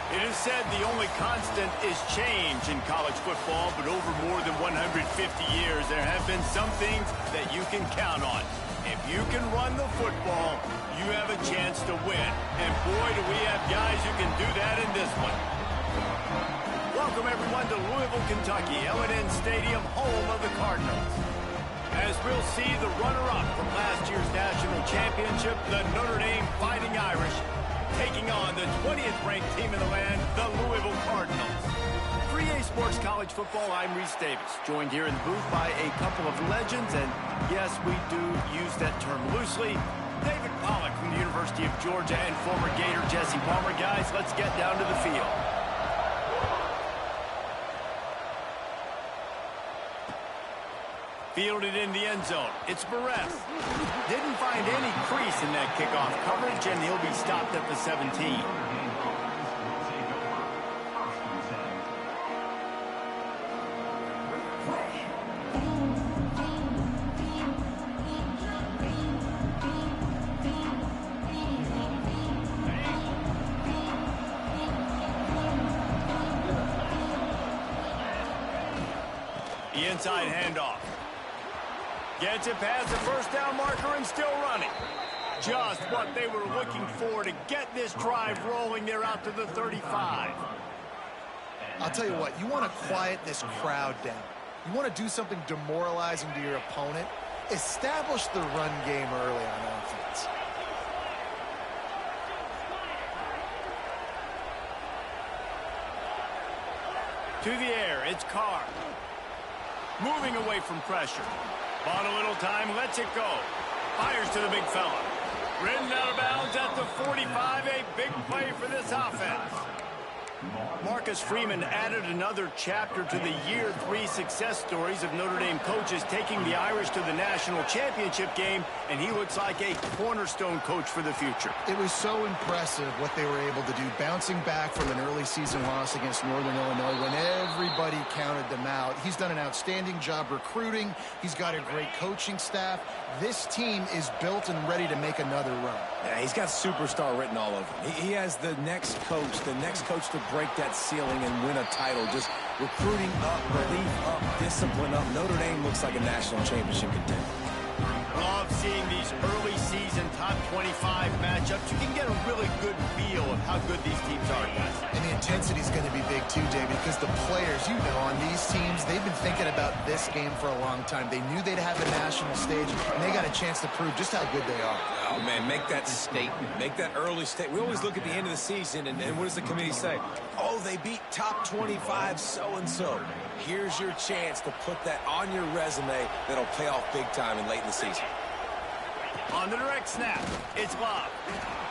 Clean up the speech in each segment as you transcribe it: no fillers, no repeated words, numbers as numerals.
It is said the only constant is change in college football, but over more than 150 years, there have been some things that you can count on. If you can run the football, you have a chance to win. And boy, do we have guys who can do that in this one. Welcome, everyone, to Louisville, Kentucky, L&N Stadium, home of the Cardinals. As we'll see the runner-up from last year's national championship, the Notre Dame Fighting Irish, taking on the 20th ranked team in the land, the Louisville Cardinals. For EA Sports College Football, I'm Reese Davis, joined here in the booth by a couple of legends, and yes, we do use that term loosely. David Pollack from the University of Georgia and former Gator Jesse Palmer. Guys, let's get down to the field. Fielded in the end zone. It's Barres. Didn't find any crease in that kickoff coverage, and he'll be stopped at the 17. The inside handoff. Gets it past the first down marker and still running. Just what they were looking for to get this drive rolling. They're out to the 35. I'll tell you what, you want to quiet this crowd down. You want to do something demoralizing to your opponent. Establish the run game early on offense. To the air, it's Carr. Moving away from pressure. Bought a little time, lets it go. Fires to the big fella. Ridden out of bounds at the 45. A big play for this offense. Marcus Freeman added another chapter to the year 3 success stories of Notre Dame coaches taking the Irish to the national championship game, and he looks like a cornerstone coach for the future. It was so impressive what they were able to do, bouncing back from an early season loss against Northern Illinois when everybody counted them out. He's done an outstanding job recruiting. He's got a great coaching staff. This team is built and ready to make another run. Yeah, he's got superstar written all over him. He has the next coach to break that ceiling and win a title. Just recruiting up, belief up, discipline up. Notre Dame looks like a national championship contender. Love seeing these early season top 25 matchups. You can get a really good feel of how good these teams are, guys. And the intensity is going to be big too, David, because the players, you know, on these teams, they've been thinking about this game for a long time. They knew they'd have the national stage, and they got a chance to prove just how good they are. Oh, man, make that statement. Make that early statement. We always look at the end of the season, and what does the committee say? Oh, they beat top 25 so-and-so. Here's your chance to put that on your resume that'll pay off big time and late in the season. On the direct snap, it's Love.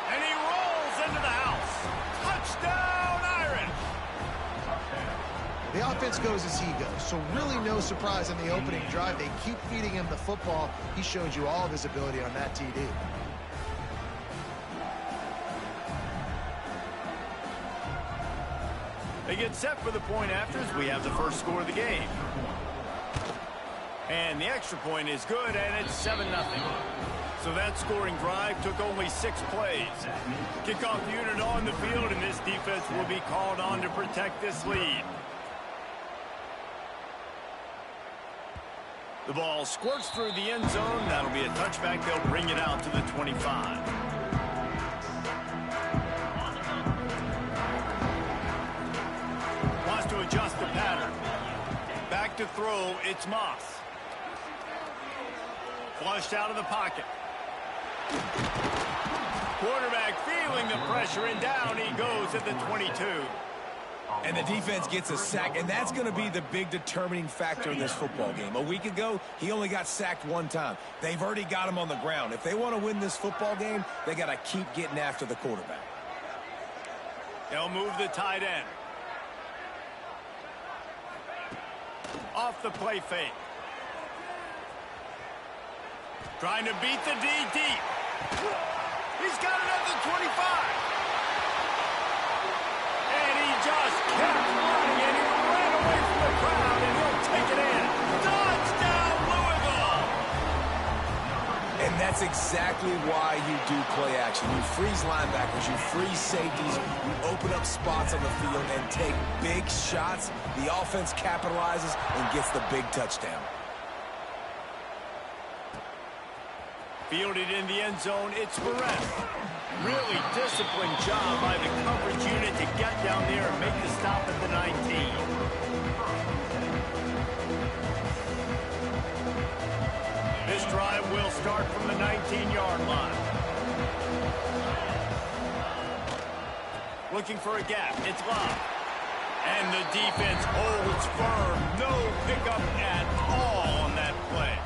And he rolls into the house. Touchdown, Irish! The offense goes as he goes, so really no surprise on the opening drive. They keep feeding him the football. He showed you all of his ability on that TD. They get set for the point after as we have the first score of the game. And the extra point is good, and it's 7-0. So that scoring drive took only 6 plays. Kickoff unit on the field, and this defense will be called on to protect this lead. The ball squirts through the end zone. That'll be a touchback. They'll bring it out to the 25. Wants to adjust the pattern. Back to throw, it's Moss. Flushed out of the pocket. Quarterback feeling the pressure, and down he goes at the 22. And the defense gets a sack, and that's going to be the big determining factor in this football game. A week ago, he only got sacked 1 time. They've already got him on the ground. If they want to win this football game, they got to keep getting after the quarterback. They'll move the tight end. Off the play fake. Trying to beat the D deep. He's got it at the 25. And he just kept running, and he ran away from the crowd, and he'll take it in. Touchdown, Louisville! And that's It's exactly why you do play action. You freeze linebackers, you freeze safeties, you open up spots on the field and take big shots. The offense capitalizes and gets the big touchdown. Fielded in the end zone, it's Perez. Really disciplined job by the coverage unit to get down there and make the stop at the 19. This drive will start from the 19-yard line. Looking for a gap, it's Love. And the defense holds firm. No pickup at all on that play.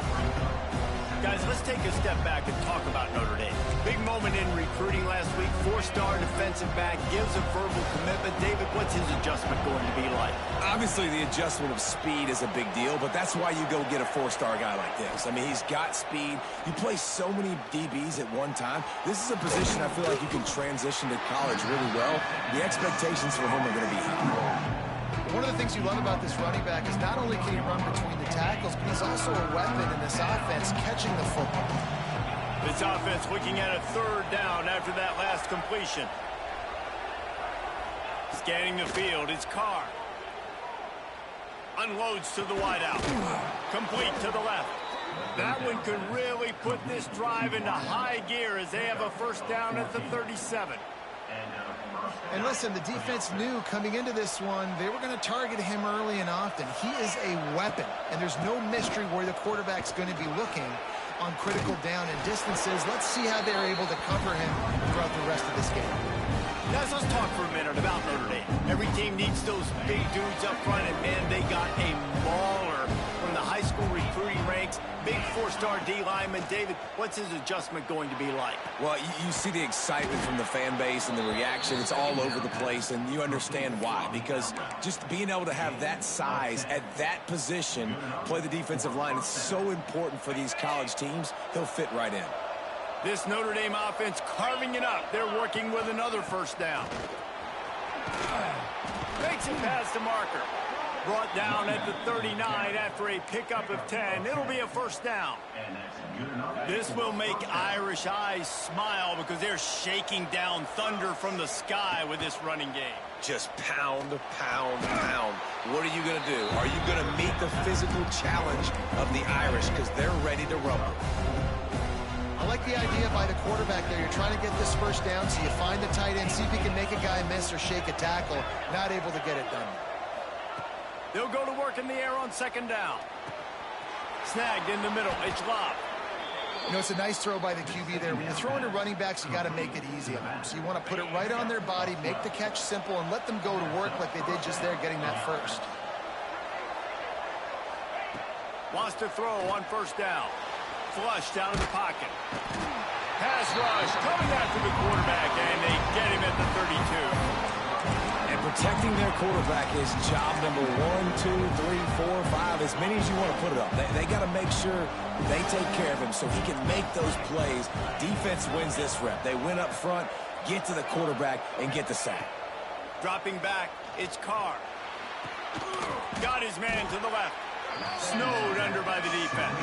Guys, let's take a step back and talk about Notre Dame. Big moment in recruiting last week. 4-star defensive back gives a verbal commitment. David, what's his adjustment going to be like? Obviously, the adjustment of speed is a big deal, but that's why you go get a 4-star guy like this. I mean, he's got speed. You play so many DBs at one time. This is a position I feel like you can transition to college really well. The expectations for him are going to be high. One of the things you love about this running back is not only can he run between the tackles, but he's also a weapon in this offense catching the football. This offense looking at a 3rd down after that last completion. Scanning the field, it's Carr. Unloads to the wideout. Complete to the left. That one could really put this drive into high gear as they have a 1st down at the 37. And listen, the defense knew coming into this one, they were going to target him early and often. He is a weapon, and there's no mystery where the quarterback's going to be looking on critical down and distances. Let's see how they're able to cover him throughout the rest of this game. Guys, let's talk for a minute about Notre Dame. Every team needs those big dudes up front, and man, they got a mauler from the high school recruiting ranks. Big 4-star D lineman. David, what's his adjustment going to be like? Well, you see the excitement from the fan base and the reaction. It's all over the place, and you understand why. Because just being able to have that size at that position, play the defensive line, it's so important for these college teams. He'll fit right in. This Notre Dame offense carving it up. They're working with another 1st down. Makes it past the marker. Brought down at the 39 after a pickup of 10. It'll be a 1st down. This will make Irish eyes smile because they're shaking down thunder from the sky with this running game. Just pound, pound, pound. What are you going to do? Are you going to meet the physical challenge of the Irish because they're ready to rumble? I like the idea by the quarterback there. You're trying to get this 1st down, so you find the tight end, see if he can make a guy miss or shake a tackle. Not able to get it done. They'll go to work in the air on 2nd down. Snagged in the middle. It's Love. You know, it's a nice throw by the QB there. When you're throwing to running backs, you got to make it easy on them. So you want to put it right on their body, make the catch simple, and let them go to work like they did just there, getting that 1st. Wants to throw on 1st down. Flush down in the pocket. Pass rush coming after the quarterback, and they get him at the 32. And protecting their quarterback is job number 1, 2, 3, 4, 5, as many as you want to put it up. They got to make sure they take care of him so he can make those plays. Defense wins this rep. They win up front, get to the quarterback, and get the sack. Dropping back, it's Carr. Got his man to the left. Snowed under by the defense.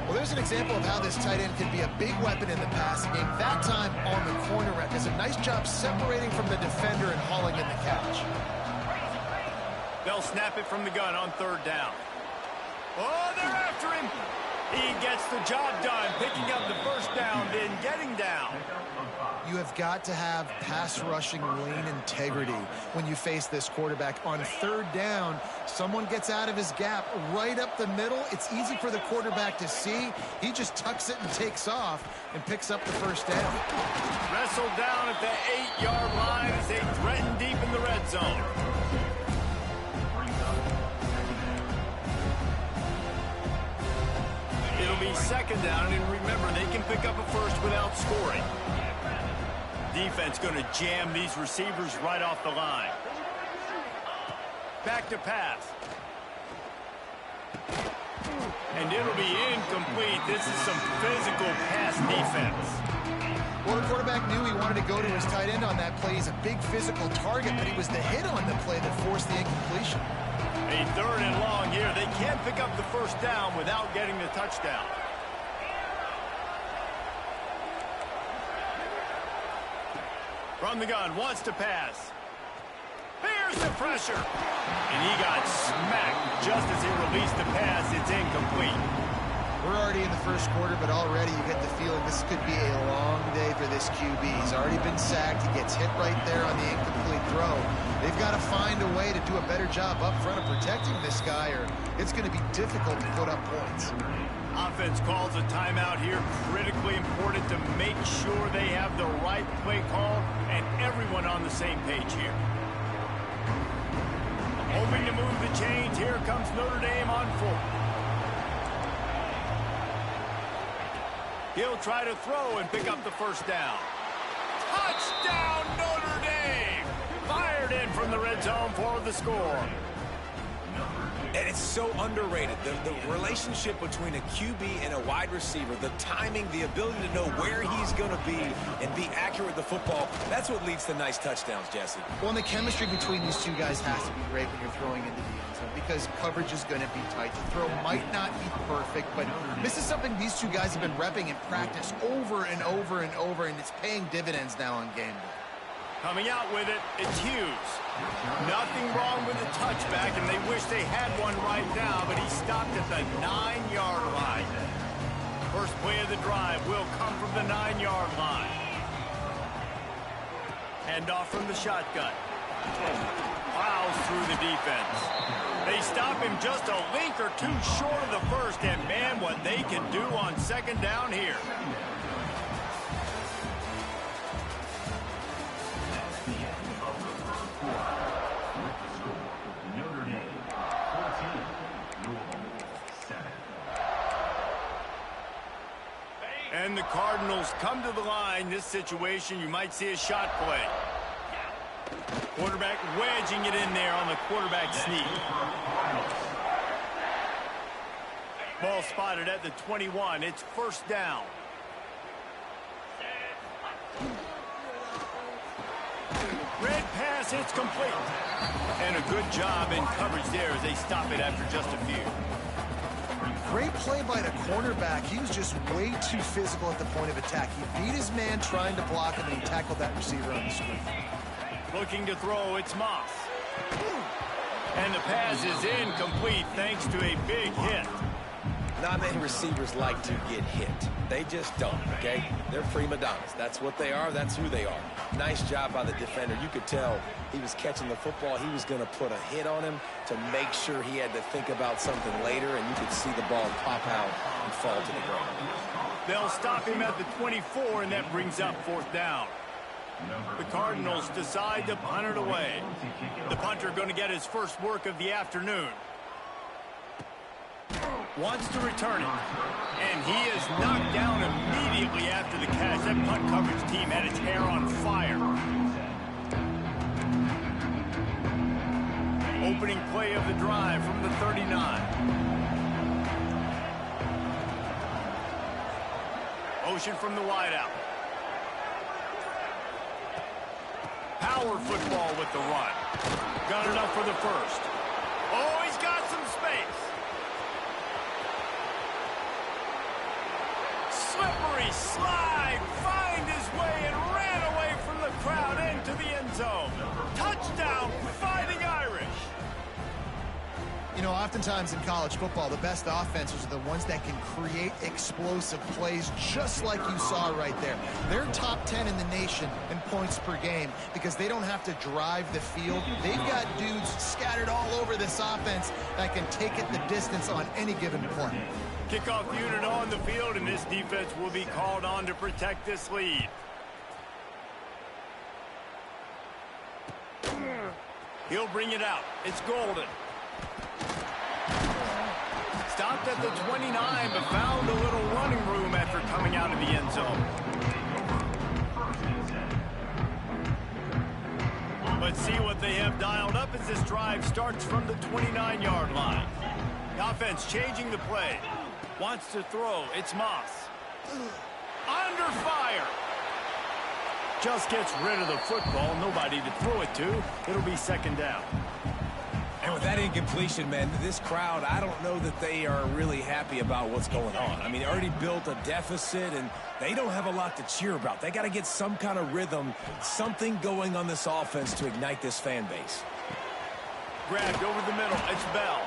Well, there's an example of how this tight end can be a big weapon in the passing game. That time on the corner route does a nice job separating from the defender and hauling in the catch. They'll snap it from the gun on 3rd down. Oh, they're after him. He gets the job done, picking up the 1st down, then getting down. You have got to have pass rushing lane integrity when you face this quarterback. On 3rd down, someone gets out of his gap right up the middle. It's easy for the quarterback to see. He just tucks it and takes off and picks up the 1st down. Wrestled down at the 8-yard line as they threaten deep in the red zone. It'll be 2nd down, and remember, they can pick up a 1st without scoring. Defense going to jam these receivers right off the line. Back to pass. And it'll be incomplete. This is some physical pass defense. Well, the quarterback knew he wanted to go to his tight end on that play. He's a big physical target, but he was the hit on the play that forced the incompletion. A 3rd and long here. They can't pick up the 1st down without getting the touchdown. From the gun, wants to pass. Here's the pressure. And he got smacked just as he released the pass. It's incomplete. We're already in the first quarter, but already you get the feeling this could be a long day for this QB. He's already been sacked. He gets hit right there on the incomplete throw. They've got to find a way to do a better job up front of protecting this guy, or it's going to be difficult to put up points. Offense calls a timeout here. Critically important to make sure they have the right play call and everyone on the same page here. Hoping to move the chains. Here comes Notre Dame on full. He'll try to throw and pick up the first down. Touchdown, Notre Dame! Fired in from the red zone for the score. And it's so underrated. The relationship between a QB and a wide receiver, the timing, the ability to know where he's going to be and be accurate with the football, that's what leads to nice touchdowns, Jesse. Well, and the chemistry between these two guys has to be great when you're throwing into the end zone because coverage is going to be tight. The throw might not be perfect, but this is something these two guys have been repping in practice over and over and over, and it's paying dividends now on game day. Coming out with it, it's Hughes. Nothing wrong with the touchback, and they wish they had one right now, but he stopped at the 9-yard line. First play of the drive will come from the 9-yard line. Handoff from the shotgun. Plows through the defense. They stop him just a link or two short of the first, and man, what they can do on second down here. And the Cardinals come to the line. This situation, you might see a shot play. Quarterback wedging it in there on the quarterback sneak. Ball spotted at the 21. It's first down. Red pass hits complete. And a good job in coverage there as they stop it after just a few. Great play by the cornerback. He was just way too physical at the point of attack. He beat his man trying to block him, and he tackled that receiver on the screen. Looking to throw, it's Moss. And the pass is incomplete thanks to a big hit. Not many receivers like to get hit. They just don't, okay? They're prima donnas. That's what they are. That's who they are. Nice job by the defender. You could tell he was catching the football. He was going to put a hit on him to make sure he had to think about something later, and you could see the ball pop out and fall to the ground. They'll stop him at the 24, and that brings up fourth down. The Cardinals decide to punt it away. The punter going to get his first work of the afternoon. Wants to return it. And he is knocked down immediately after the catch. That punt coverage team had its hair on fire. Opening play of the drive from the 39. Motion from the wideout. Power football with the run. Got enough for the first. Oh, he's got some space. Slippery slide, find his way and ran away from the crowd into the end zone. Touchdown, Fighting Irish. You know, oftentimes in college football, the best offenses are the ones that can create explosive plays just like you saw right there. They're top 10 in the nation in points per game because they don't have to drive the field. They've got dudes scattered all over this offense that can take it the distance on any given play. Kickoff unit on the field, and this defense will be called on to protect this lead. He'll bring it out. It's Golden. Stopped at the 29, but found a little running room after coming out of the end zone. Let's see what they have dialed up as this drive starts from the 29-yard line. The offense changing the play. Wants to throw. It's Moss. Under fire. Just gets rid of the football. Nobody to throw it to. It'll be second down. And with that incompletion, man, this crowd, I don't know that they are really happy about what's going on. I mean, they already built a deficit, and they don't have a lot to cheer about. They got to get some kind of rhythm, something going on this offense to ignite this fan base. Grabbed over the middle. It's Bell.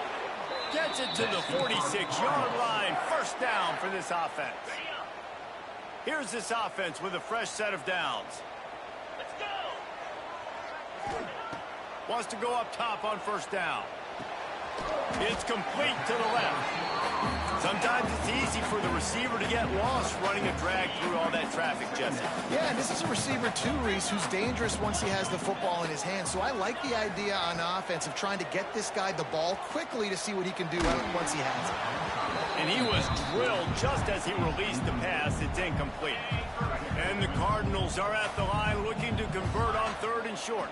Gets it to the 46-yard line. First down for this offense. Here's this offense with a fresh set of downs. Let's go. Wants to go up top on first down. It's complete to the left. Sometimes it's easy for the receiver to get lost running a drag through all that traffic, Jesse. Yeah, and this is a receiver too, Reese, who's dangerous once he has the football in his hands. So I like the idea on offense of trying to get this guy the ball quickly to see what he can do once he has it. And he was drilled just as he released the pass. It's incomplete. And the Cardinals are at the line looking to convert on 3rd and short.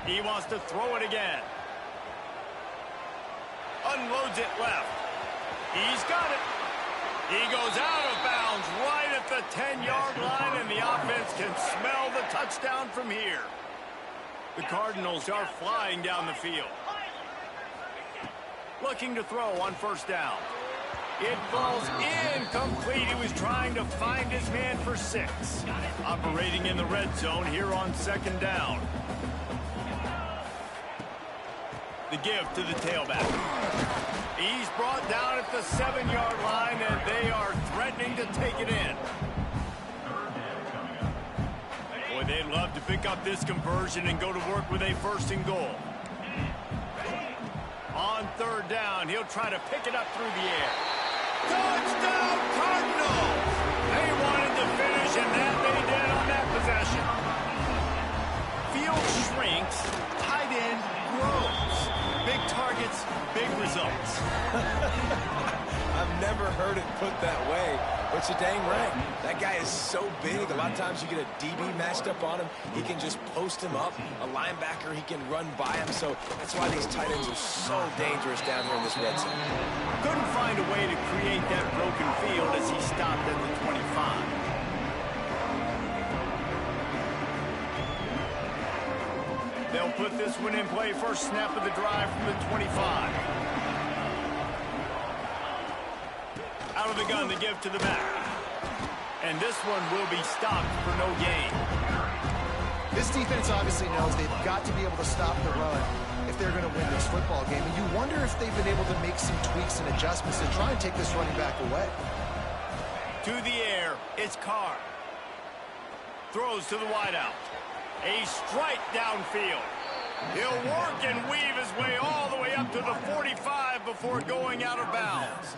He wants to throw it again. Unloads it left. He's got it. He goes out of bounds right at the 10-yard line, and the offense can smell the touchdown from here. The Cardinals are flying down the field. Looking to throw on first down. It falls incomplete. He was trying to find his man for 6. Operating in the red zone here on 2nd down. The give to the tailback. He's brought down at the 7-yard line, and they are threatening to take it in. Boy, they'd love to pick up this conversion and go to work with a 1st and goal. On 3rd down, he'll try to pick it up through the air. Touchdown, Cardinals! They wanted to finish, and that they did on that possession. Field shrinks, tight end grows. Big targets, big results. I've never heard it put that way, but you're dang right. That guy is so big. A lot of times you get a DB matched up on him. He can just post him up. A linebacker, he can run by him. So that's why these tight ends are so dangerous down here in this red zone. Couldn't find a way to create that broken field as he stopped at the 25. They'll put this one in play. First snap of the drive from the 25. Out of the gun, the give to the back. And this one will be stopped for no gain. This defense obviously knows they've got to be able to stop the run if they're going to win this football game. And you wonder if they've been able to make some tweaks and adjustments to try and take this running back away. To the air, it's Carr. Throws to the wideout. A strike downfield. He'll work and weave his way all the way up to the 45 before going out of bounds.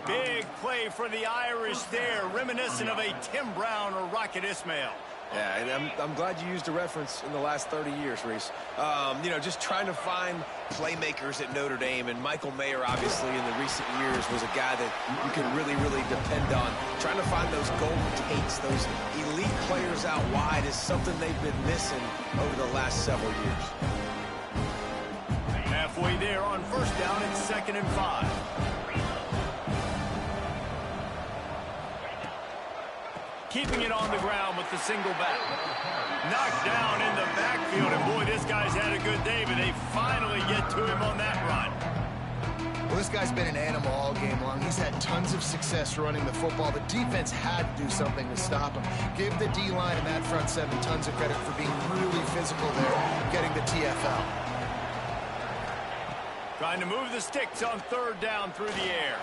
Big play for the Irish there, reminiscent of a Tim Brown or Rocket Ismail. Yeah, and I'm glad you used a reference in the last 30 years, Reese. You know, just trying to find playmakers at Notre Dame, and Michael Mayer, obviously, in the recent years, was a guy that you can really, really depend on. Trying to find those golden takes, those elite players out wide is something they've been missing over the last several years. Halfway there on first down, it's 2nd and 5. Keeping it on the ground with the single back. Knocked down in the backfield, and boy, this guy's had a good day, but they finally get to him on that run. Well, this guy's been an animal all game long. He's had tons of success running the football. The defense had to do something to stop him. Give the D-line and that front 7 tons of credit for being really physical there, getting the TFL. Trying to move the sticks on 3rd down through the air.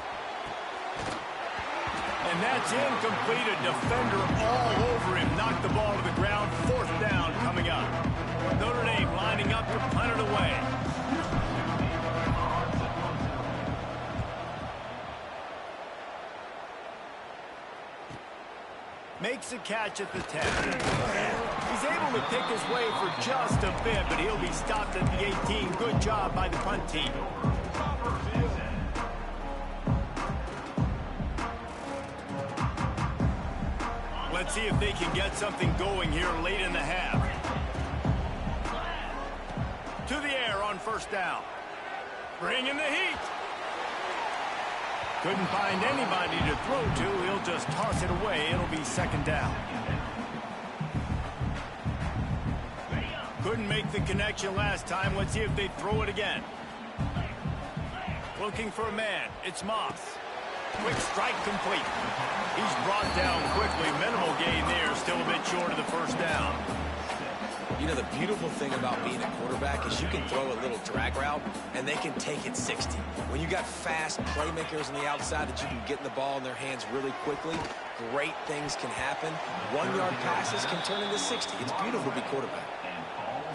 And that's incomplete. A defender all over him. Knocked the ball to the ground. 4th down coming up. Notre Dame lining up to punt it away. Makes a catch at the 10. He's able to pick his way for just a bit, but he'll be stopped at the 18. Good job by the punt team. Let's see if they can get something going here late in the half. To the air on first down. Bringing the heat. Couldn't find anybody to throw to. He'll just toss it away. It'll be 2nd down. Couldn't make the connection last time. Let's see if they throw it again. Looking for a man. It's Moss. Quick strike complete. He's brought down quickly. Minimal gain there. Still a bit short of the first down. You know, the beautiful thing about being a quarterback is you can throw a little drag route, and they can take it 60. When you got fast playmakers on the outside that you can get the ball in their hands really quickly, great things can happen. 1-yard passes can turn into 60. It's beautiful to be quarterback.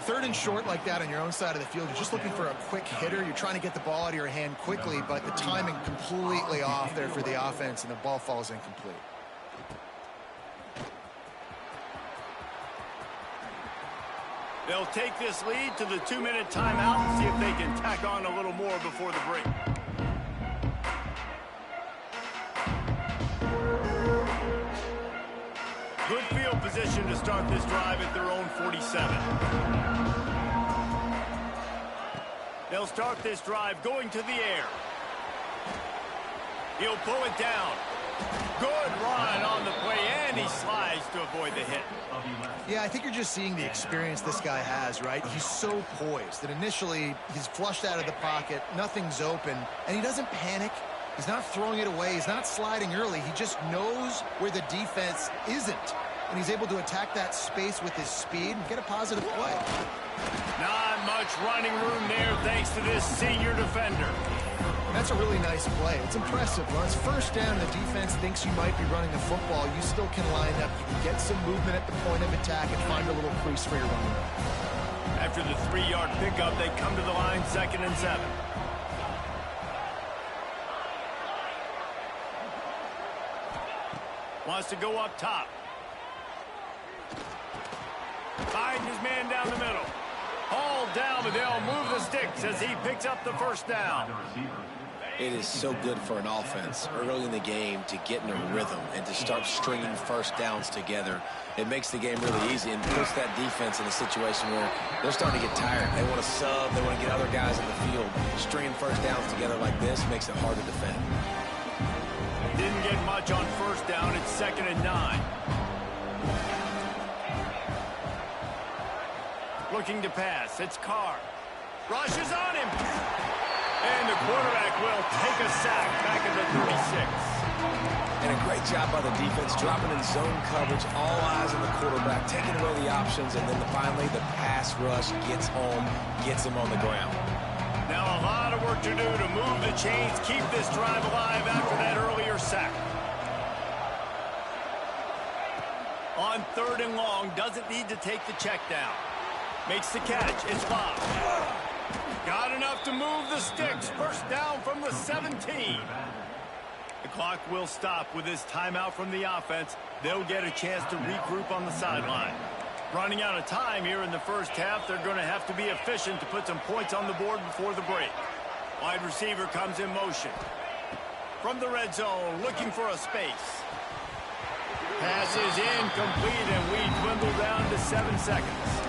Third and short like that on your own side of the field, you're just looking for a quick hitter. You're trying to get the ball out of your hand quickly, but the timing completely off there for the offense, and the ball falls incomplete. They'll take this lead to the 2-minute timeout and see if they can tack on a little more before the break. Good field position to start this drive at their own 47. They'll start this drive going to the air. He'll pull it down. Good run on the play, and he slides to avoid the hit. Yeah, I think you're just seeing the experience this guy has, right? He's so poised that initially he's flushed out of the pocket, nothing's open, and he doesn't panic. He's not throwing it away. He's not sliding early. He just knows where the defense isn't, and he's able to attack that space with his speed and get a positive play. Not much running room there thanks to this senior defender. That's a really nice play. It's impressive. When it's first down, the defense thinks you might be running the football. You still can line up. You can get some movement at the point of attack and find a little crease for your running back. After the 3-yard pickup, they come to the line 2nd and 7. Wants to go up top. Finds his man down the middle. Hauled down, but they'll move the sticks as he picks up the first down. It is so good for an offense early in the game to get in a rhythm and to start stringing first downs together. It makes the game really easy and puts that defense in a situation where they're starting to get tired. They want to sub. They want to get other guys in the field. Stringing first downs together like this makes it hard to defend. Didn't get much on first down. It's 2nd and 9. Looking to pass. It's Carr. Rushes on him. And the quarterback will take a sack back at the 36. And a great job by the defense, dropping in zone coverage, all eyes on the quarterback, taking away the options, and then finally the pass rush gets home, gets him on the ground. Now a lot of work to do to move the chains, keep this drive alive after that earlier sack. On 3rd and long, doesn't need to take the check down. Makes the catch. It's Bob. Got enough to move the sticks. First down from the 17. The clock will stop with this timeout from the offense. They'll get a chance to regroup on the sideline. Running out of time here in the first half. They're going to have to be efficient to put some points on the board before the break. Wide receiver comes in motion. From the red zone, looking for a space. Pass is incomplete, and we dwindle down to 7 seconds.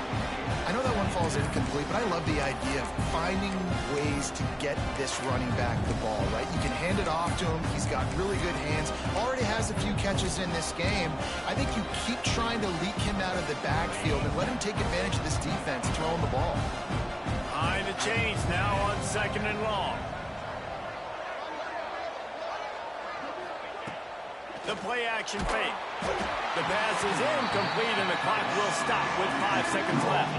I know that one falls incomplete, but I love the idea of finding ways to get this running back the ball, right? You can hand it off to him. He's got really good hands. Already has a few catches in this game. I think you keep trying to leak him out of the backfield and let him take advantage of this defense throwing the ball. Behind the chains now on 2nd and long. The play action fake. The pass is incomplete, and the clock will stop with 5 seconds left.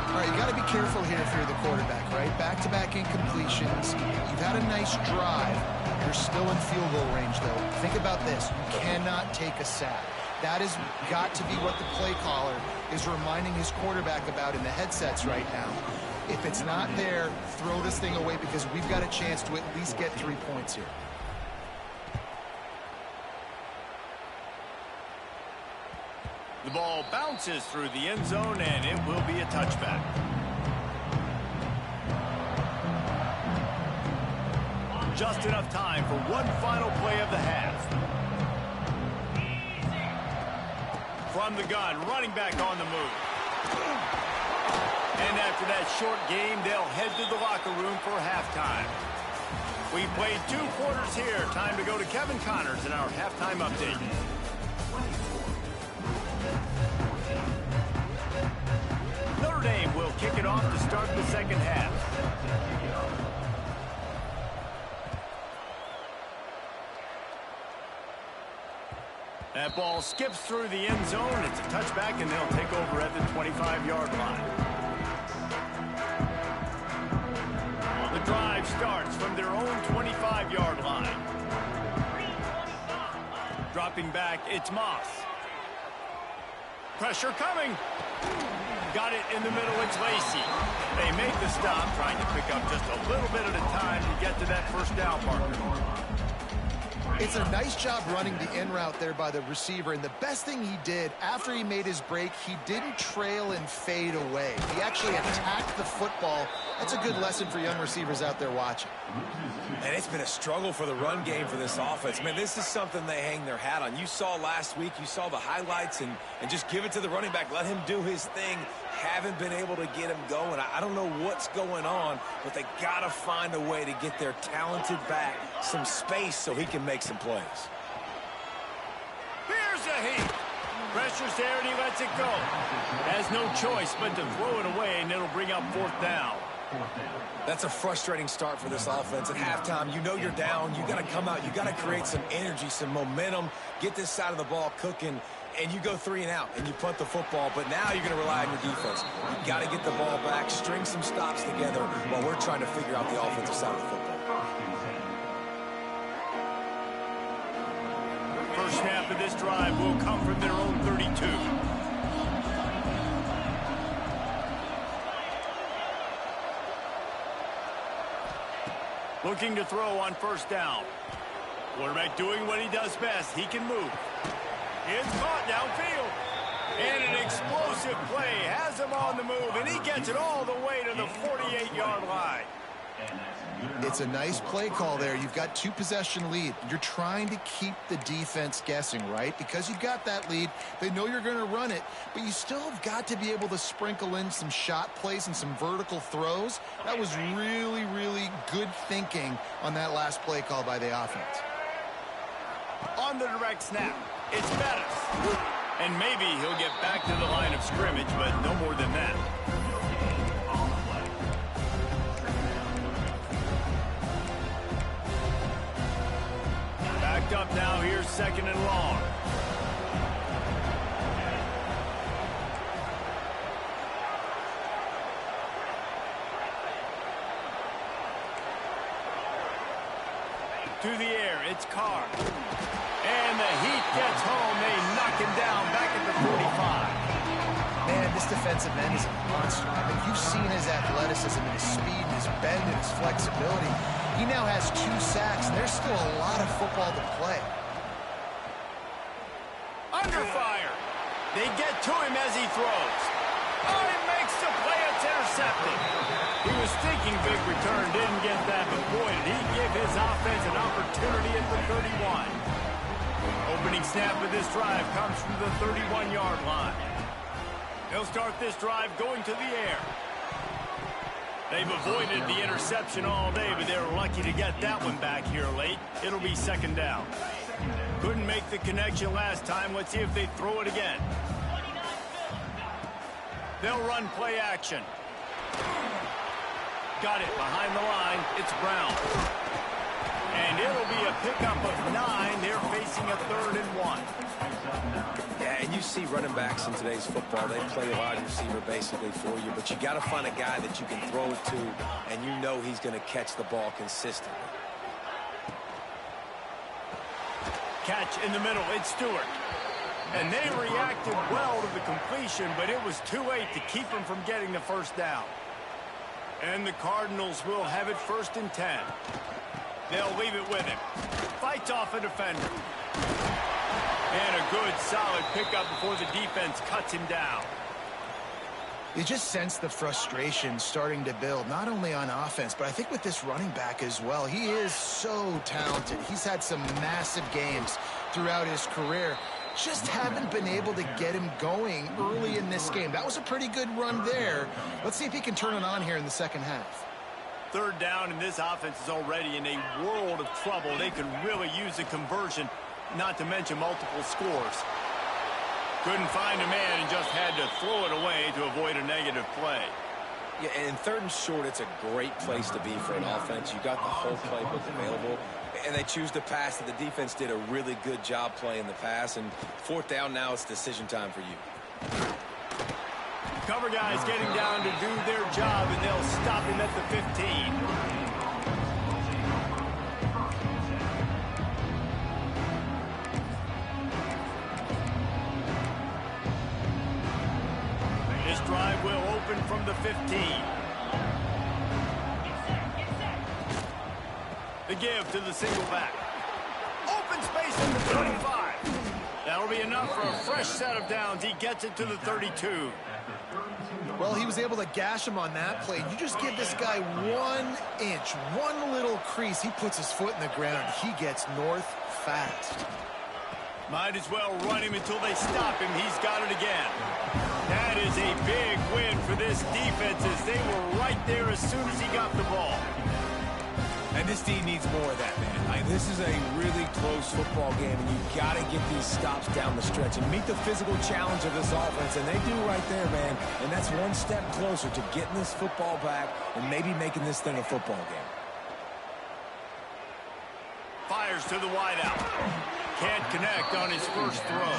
All right, you got to be careful here if you're the quarterback, right? Back-to-back incompletions. You've had a nice drive. You're still in field goal range, though. Think about this. You cannot take a sack. That has got to be what the play caller is reminding his quarterback about in the headsets right now. If it's not there, throw this thing away because we've got a chance to at least get 3 points here. The ball bounces through the end zone, and it will be a touchback. Just enough time for one final play of the half. From the gun, running back on the move. And after that short game, they'll head to the locker room for halftime. We played 2 quarters here. Time to go to Kevin Connors in our halftime update. Notre Dame will kick it off to start the second half. That ball skips through the end zone. It's a touchback, and they'll take over at the 25-yard line. The drive starts from their own 25-yard line. Dropping back, it's Moss. Pressure coming. Got it in the middle, it's Lacey. They make the stop, trying to pick up just a little bit at a time to get to that first down marker. It's a nice job running the in route there by the receiver, and the best thing he did after he made his break, he didn't trail and fade away. He actually attacked the football. That's a good lesson for young receivers out there watching. And it's been a struggle for the run game for this offense. Man, this is something they hang their hat on. You saw last week, you saw the highlights, and just give it to the running back. Let him do his thing. Haven't been able to get him going. I don't know what's going on, but they got to find a way to get their talented back some space so he can make some plays. Here's a heat. Pressure's there, and he lets it go. Has no choice but to throw it away, and it'll bring up fourth down. That's a frustrating start for this offense. At halftime, you know you're down. You got to come out. You got to create some energy, some momentum, get this side of the ball cooking, and you go 3 and out, and you punt the football. But now you're going to rely on your defense. You got to get the ball back, string some stops together while we're trying to figure out the offensive side of the football. First snap of this drive will come from their own 32. Looking to throw on first down. Quarterback doing what he does best. He can move. It's caught downfield. And an explosive play has him on the move, and he gets it all the way to the 48-yard line. It's a nice play call there. You've got 2-possession lead. You're trying to keep the defense guessing, right? Because you've got that lead. They know you're going to run it, but you still have got to be able to sprinkle in some shot plays and some vertical throws. That was really, really good thinking on that last play call by the offense. On the direct snap, it's Bettis. And maybe he'll get back to the line of scrimmage, but no more than that. Backed up now, here's second and long. To the air, it's Carr. And the heat gets home. They knock him down back at the 45. Man, this defensive end is a monster. I mean, you've seen his athleticism and his speed and his bend and his flexibility. He now has 2 sacks, and there's still a lot of football to play. Under fire. They get to him as he throws. Oh, he makes the play. It's intercepted. He was thinking big return, didn't get that, but boy, did he give his offense an opportunity at the 31. Opening snap of this drive comes from the 31-yard line. They'll start this drive going to the air. They've avoided the interception all day, but they're lucky to get that one back here late. It'll be second down. Couldn't make the connection last time. Let's see if they throw it again. They'll run play action. Got it behind the line. It's Brown. And it'll be a pickup of 9. They're facing a 3rd and 1. Yeah, and you see running backs in today's football, they play a wide receiver basically for you, but you got to find a guy that you can throw it to, and you know he's going to catch the ball consistently. Catch in the middle, it's Stewart. And they reacted well to the completion, but it was too late to keep him from getting the first down. And the Cardinals will have it 1st and 10. They'll leave it with him. Fights off a defender. And a good, solid pickup before the defense cuts him down. You just sense the frustration starting to build, not only on offense, but I think with this running back as well. He is so talented. He's had some massive games throughout his career. Just haven't been able to get him going early in this game. That was a pretty good run there. Let's see if he can turn it on here in the second half. 3rd down, and this offense is already in a world of trouble. They could really use a conversion, not to mention multiple scores. Couldn't find a man and just had to throw it away to avoid a negative play. Yeah, and 3rd and short, it's a great place to be for an offense. You got the whole playbook available, and they choose to pass. The defense did a really good job playing the pass, and 4th down now, it's decision time for you. Cover guys getting down to do their job, and they'll stop him at the 15. This drive will open from the 15. The give to the single back. Open space in the 25. That'll be enough for a fresh set of downs. He gets it to the 32. Well, he was able to gash him on that play. You just give this guy 1 inch, one little crease. He puts his foot in the ground. He gets north fast. Might as well run him until they stop him. He's got it again. That is a big win for this defense as they were right there as soon as he got the ball. And this team needs more of that, man. This is a really close football game, and you've got to get these stops down the stretch and meet the physical challenge of this offense, and they do right there, man. And that's one step closer to getting this football back and maybe making this thing a football game. Fires to the wideout. Can't connect on his first throw.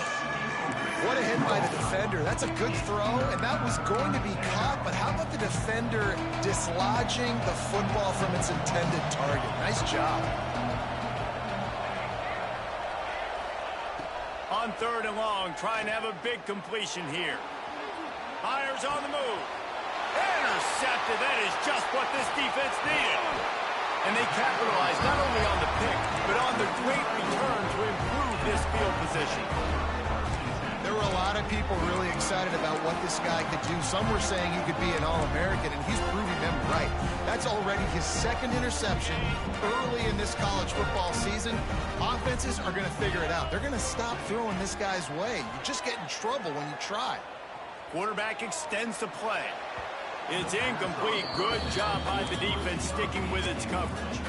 What a hit by the defender. That's a good throw, and that was going to be caught, but how about the defender dislodging the football from its intended target? Nice job. On 3rd and long, trying to have a big completion here. Fires on the move. Intercepted. That is just what this defense needed. And they capitalized not only on the pick, but on the great return to improve this field position. There were a lot of people really excited about what this guy could do. Some were saying he could be an All-American, and he's proving them right. That's already his 2nd interception early in this college football season. Offenses are going to figure it out. They're going to stop throwing this guy's way. You just get in trouble when you try. Quarterback extends the play. It's incomplete. Good job by the defense sticking with its coverage.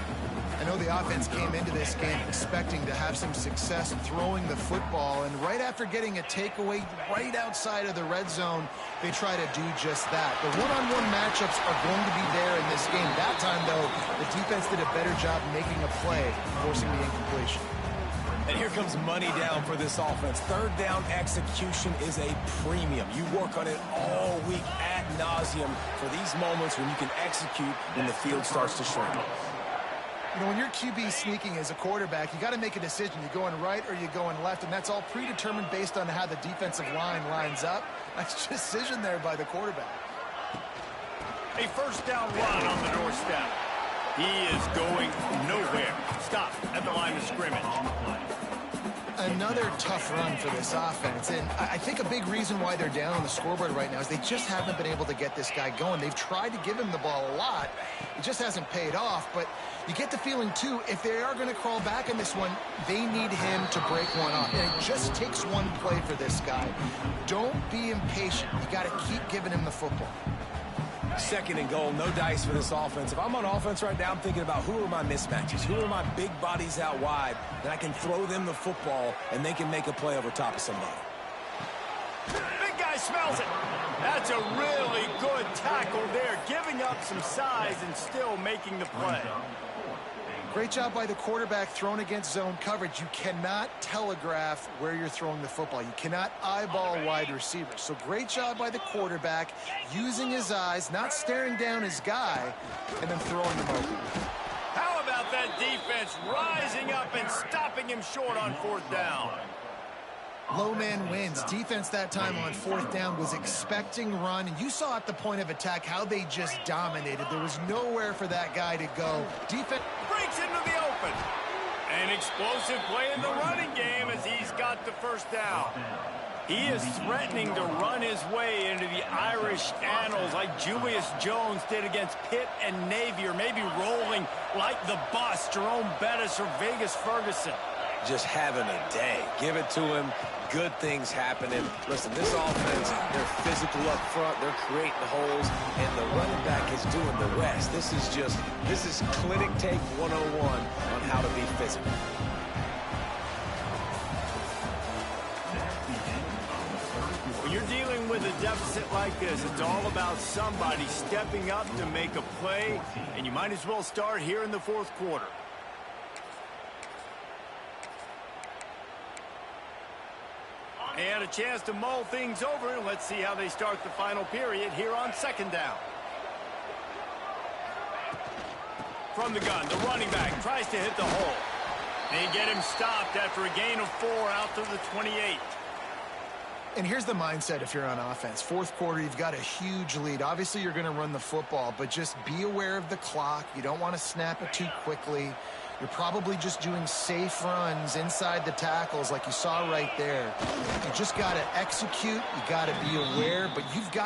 I know the offense came into this game expecting to have some success throwing the football, and right after getting a takeaway right outside of the red zone, they try to do just that. The one-on-one matchups are going to be there in this game. That time, though, the defense did a better job making a play, forcing the incompletion. And here comes money down for this offense. 3rd down execution is a premium. You work on it all week ad nauseum for these moments when you can execute when the field starts to shrink. You know, when you're QB sneaking as a quarterback, you got to make a decision. You going right or you going left, and that's all predetermined based on how the defensive line lines up. Nice decision there by the quarterback. A 1st down run on the doorstep. He is going nowhere. Stop at the line of scrimmage. Another tough run for this offense, and I think a big reason why they're down on the scoreboard right now is they just haven't been able to get this guy going. They've tried to give him the ball a lot. It just hasn't paid off, but you get the feeling, too, if they are going to crawl back in this one, they need him to break one off. And it just takes one play for this guy. Don't be impatient. You got to keep giving him the football. 2nd and goal, no dice for this offense. If I'm on offense right now, I'm thinking about who are my mismatches, who are my big bodies out wide, that I can throw them the football and they can make a play over top of somebody. Big guy smells it. That's a really good tackle there, giving up some size and still making the play. Great job by the quarterback thrown against zone coverage. You cannot telegraph where you're throwing the football. You cannot eyeball wide receivers. So great job by the quarterback using his eyes, not staring down his guy, and then throwing him open. How about that defense rising up and stopping him short on 4th down? Low man wins. Defense that time on 4th down was expecting run, and you saw at the point of attack how they just dominated. There was nowhere for that guy to go. Defense breaks into the open. An explosive play in the running game as he's got the 1st down. He is threatening to run his way into the Irish annals like Julius Jones did against Pitt and Navy, or maybe rolling like the boss, Jerome Bettis or Vegas Ferguson. Just having a day. Give it to him. Good things happening. Listen, this offense, they're physical up front. They're creating holes, and the running back is doing the rest. This is clinic take 101 on how to be physical. When you're dealing with a deficit like this, it's all about somebody stepping up to make a play, and you might as well start here in the fourth quarter. And a chance to mull things over. Let's see how they start the final period here on second down. From the gun, the running back tries to hit the hole. They get him stopped after a gain of 4 out to the 28. And here's the mindset if you're on offense. Fourth quarter, you've got a huge lead. Obviously, you're going to run the football, but just be aware of the clock. You don't want to snap it too quickly. You're probably just doing safe runs inside the tackles like you saw right there. You just got to execute. You got to be aware, but you've got